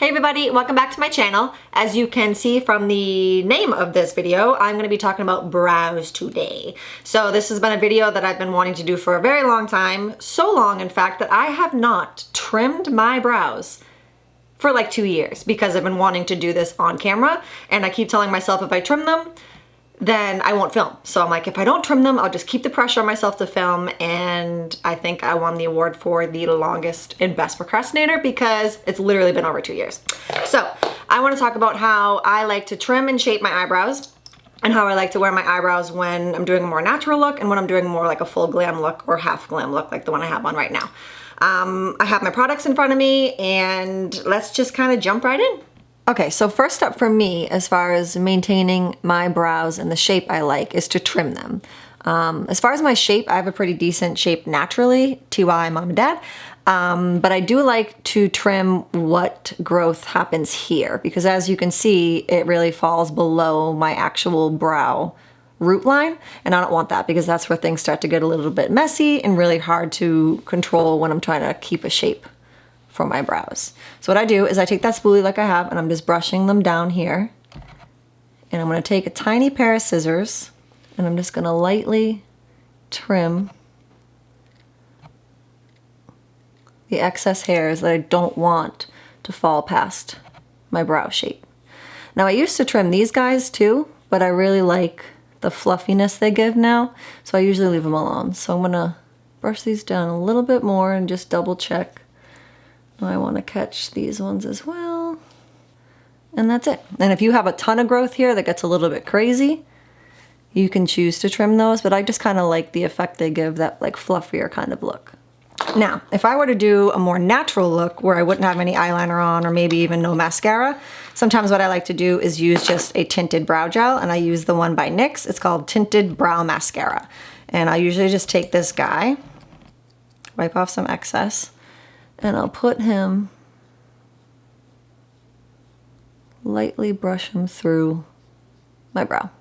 Hey everybody, welcome back to my channel. As you can see from the name of this video, I'm going to be talking about brows today. So this has been a video that I've been wanting to do for a very long time. So long, in fact, that I have not trimmed my brows for like 2 years because I've been wanting to do this on camera. And I keep telling myself if I trim them, then I won't film. So I'm like, if I don't trim them, I'll just keep the pressure on myself to film. And I think I won the award for the longest and best procrastinator because it's literally been over 2 years. So I want to talk about how I like to trim and shape my eyebrows and how I like to wear my eyebrows when I'm doing a more natural look and when I'm doing more like a full glam look or half glam look like the one I have on right now. I have my products in front of me and let's just kind of jump right in. Okay, so first up for me, as far as maintaining my brows and the shape I like, is to trim them. As far as my shape, I have a pretty decent shape naturally, TY mom and dad, but I do like to trim what growth happens here, because as you can see, it really falls below my actual brow root line, and I don't want that because that's where things start to get a little bit messy and really hard to control when I'm trying to keep a shape for my brows. So what I do is I take that spoolie like I have and I'm just brushing them down here. And I'm gonna take a tiny pair of scissors and I'm just gonna lightly trim the excess hairs that I don't want to fall past my brow shape. Now I used to trim these guys too, but I really like the fluffiness they give now, so I usually leave them alone. So I'm gonna brush these down a little bit more and just double check. I want to catch these ones as well. And that's it. And if you have a ton of growth here that gets a little bit crazy, you can choose to trim those, but I just kind of like the effect they give, that like fluffier kind of look. Now, if I were to do a more natural look where I wouldn't have any eyeliner on or maybe even no mascara, sometimes what I like to do is use just a tinted brow gel, and I use the one by NYX. It's called Tinted Brow Mascara. And I usually just take this guy, wipe off some excess, and I'll put him, lightly brush him through my brow.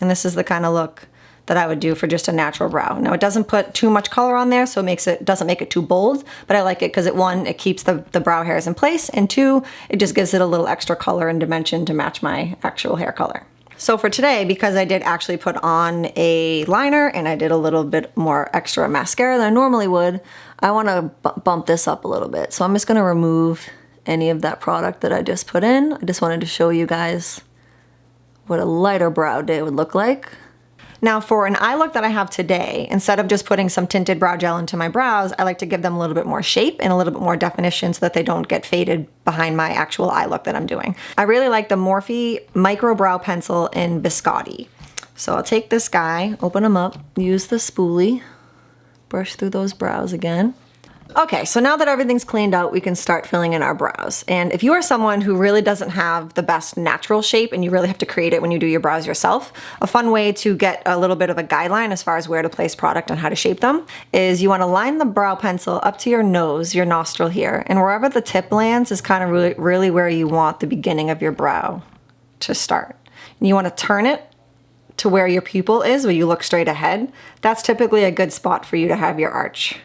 And this is the kind of look that I would do for just a natural brow. Now it doesn't put too much color on there, so it doesn't make it too bold, but I like it because one, it keeps the brow hairs in place, and two, it just gives it a little extra color and dimension to match my actual hair color. So for today, because I did actually put on a liner and I did a little bit more extra mascara than I normally would, I want to bump this up a little bit. So I'm just going to remove any of that product that I just put in. I just wanted to show you guys what a lighter brow day would look like. Now for an eye look that I have today, instead of just putting some tinted brow gel into my brows, I like to give them a little bit more shape and a little bit more definition so that they don't get faded behind my actual eye look that I'm doing. I really like the Morphe Micro Brow Pencil in Biscotti. So I'll take this guy, open him up, use the spoolie, brush through those brows again. Okay, so now that everything's cleaned out, we can start filling in our brows. And if you are someone who really doesn't have the best natural shape and you really have to create it when you do your brows yourself, a fun way to get a little bit of a guideline as far as where to place product and how to shape them is you want to line the brow pencil up to your nose, your nostril here, and wherever the tip lands is kind of really where you want the beginning of your brow to start. And you want to turn it to where your pupil is, where you look straight ahead. That's typically a good spot for you to have your arch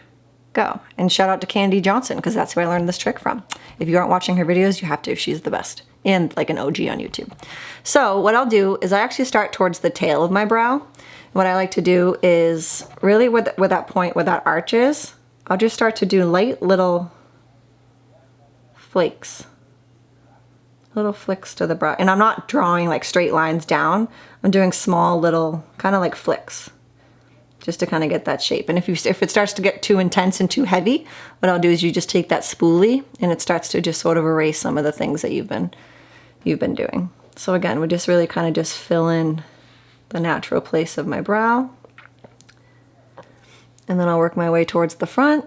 go. And shout out to Candy Johnson, because that's where I learned this trick from. If you aren't watching her videos, you have to. She's the best. And like an OG on YouTube. So what I'll do is I actually start towards the tail of my brow. What I like to do is really with that point where that arch is, I'll just start to do light little flakes. Little flicks to the brow. And I'm not drawing like straight lines down. I'm doing small little kind of like flicks, just to kind of get that shape. And if it starts to get too intense and too heavy, what I'll do is you just take that spoolie and it starts to just sort of erase some of the things that you've been doing. So again, we just really kind of just fill in the natural place of my brow. And then I'll work my way towards the front.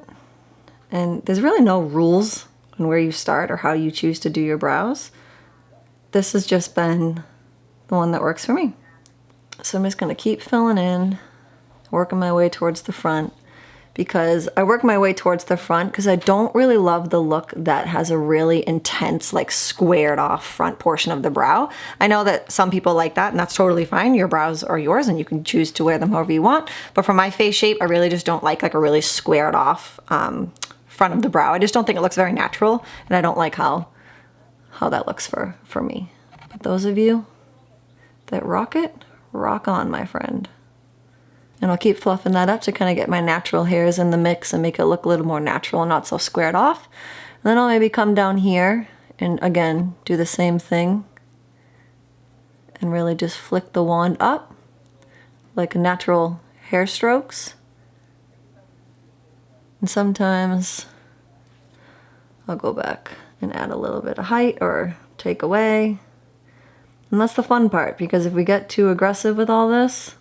And there's really no rules on where you start or how you choose to do your brows. This has just been the one that works for me. So I'm just gonna keep filling in, working my way towards the front. because I work my way towards the front because I don't really love the look that has a really intense, like squared off front portion of the brow. I know that some people like that, and that's totally fine. Your brows are yours and you can choose to wear them however you want. But for my face shape, I really just don't like a really squared off front of the brow. I just don't think it looks very natural, and I don't like how that looks for me. But those of you that rock it, rock on, my friend. And I'll keep fluffing that up to kind of get my natural hairs in the mix and make it look a little more natural and not so squared off. And then I'll maybe come down here and again do the same thing and really just flick the wand up like natural hair strokes. And sometimes I'll go back and add a little bit of height or take away. And that's the fun part, because if we get too aggressive with all this,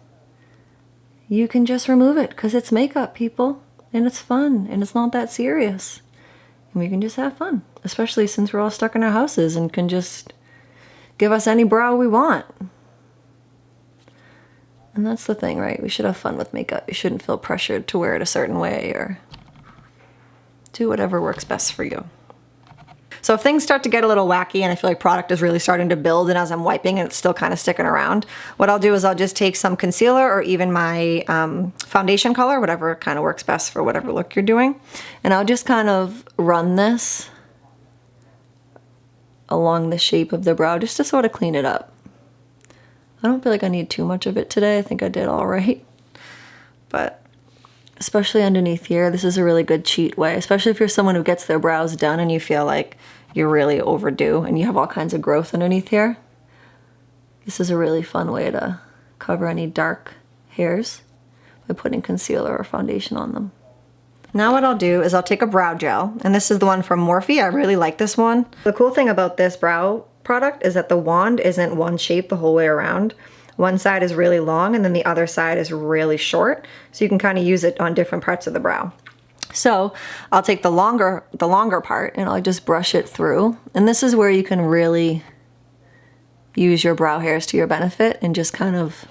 you can just remove it because it's makeup, people, and it's fun and it's not that serious. And we can just have fun, especially since we're all stuck in our houses and can just give us any brow we want. And that's the thing, right? We should have fun with makeup. You shouldn't feel pressured to wear it a certain way or do whatever works best for you. So if things start to get a little wacky and I feel like product is really starting to build, and as I'm wiping and it's still kind of sticking around, what I'll do is I'll just take some concealer or even my foundation color, whatever kind of works best for whatever look you're doing. And I'll just kind of run this along the shape of the brow just to sort of clean it up. I don't feel like I need too much of it today. I think I did all right. But especially underneath here, this is a really good cheat way, especially if you're someone who gets their brows done and you feel like you're really overdue and you have all kinds of growth underneath here. This is a really fun way to cover any dark hairs by putting concealer or foundation on them. Now what I'll do is I'll take a brow gel, and this is the one from Morphe. I really like this one. The cool thing about this brow product is that the wand isn't one shape the whole way around. One side is really long and then the other side is really short, so you can kind of use it on different parts of the brow. So I'll take the longer part and I'll just brush it through. And this is where you can really use your brow hairs to your benefit and just kind of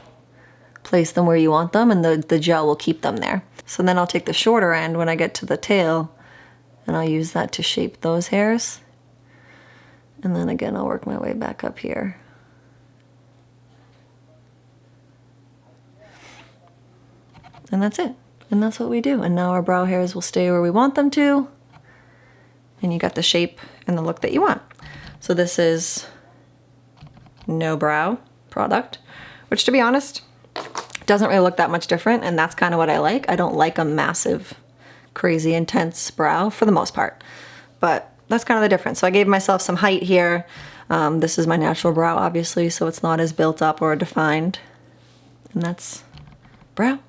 place them where you want them, and the gel will keep them there. So then I'll take the shorter end when I get to the tail and I'll use that to shape those hairs. And then again, I'll work my way back up here. And that's it. And that's what we do. And now our brow hairs will stay where we want them to. And you got the shape and the look that you want. So this is no brow product, which, to be honest, doesn't really look that much different. And that's kind of what I like. I don't like a massive, crazy, intense brow for the most part. But that's kind of the difference. So I gave myself some height here. This is my natural brow, obviously, so it's not as built up or defined. And that's brow.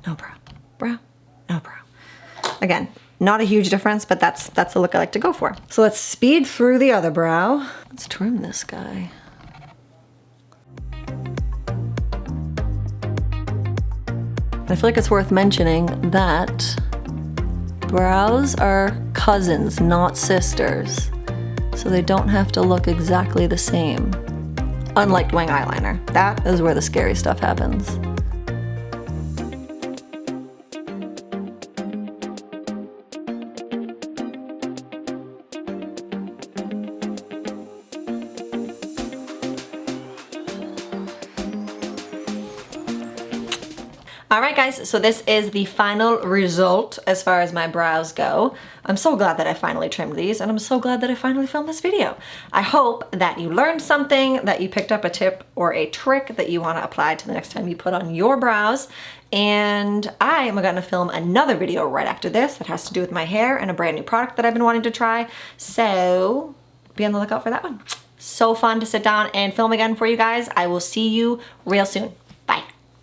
No brow, brow, no brow. Again, not a huge difference, but that's the look I like to go for. So let's speed through the other brow. Let's trim this guy. I feel like it's worth mentioning that brows are cousins, not sisters. So they don't have to look exactly the same. Unlike doing eyeliner. That is where the scary stuff happens. Alright guys, so this is the final result as far as my brows go. I'm so glad that I finally trimmed these, and I'm so glad that I finally filmed this video. I hope that you learned something, that you picked up a tip or a trick that you want to apply to the next time you put on your brows. And I am going to film another video right after this that has to do with my hair and a brand new product that I've been wanting to try. So be on the lookout for that one. So fun to sit down and film again for you guys. I will see you real soon.